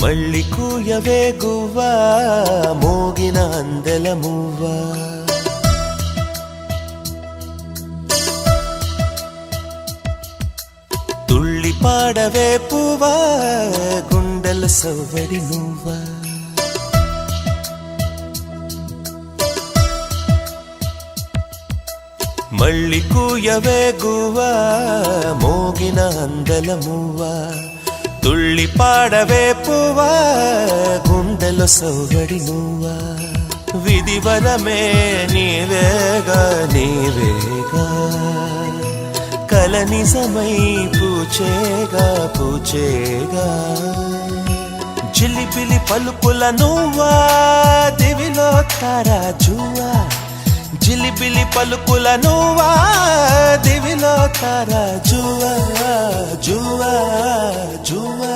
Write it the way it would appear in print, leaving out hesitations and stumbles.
మళ్ళీ కూయవే గువ్వా మోగిన అందెల మువ్వా తుళ్ళి పాడవే పువ్వా గుండెల సవ్వడి నువ్వా మళ్ళీ కూయవే గువ్వా మోగిన అందెల మువ్వా తుళ్ళి పాడవే పువ్వా గుండెల సవ్వడి నువ్వా విధివరమే నీవేగా నీవేగా కల నిజమై పూచేగా పూచేగా జిలిబిలి పలుకుల నువ్వా దివిలో తారాజువా జిలిబిలి పలుకుల నువ్వా దివిలో తారాజువా జువా జువా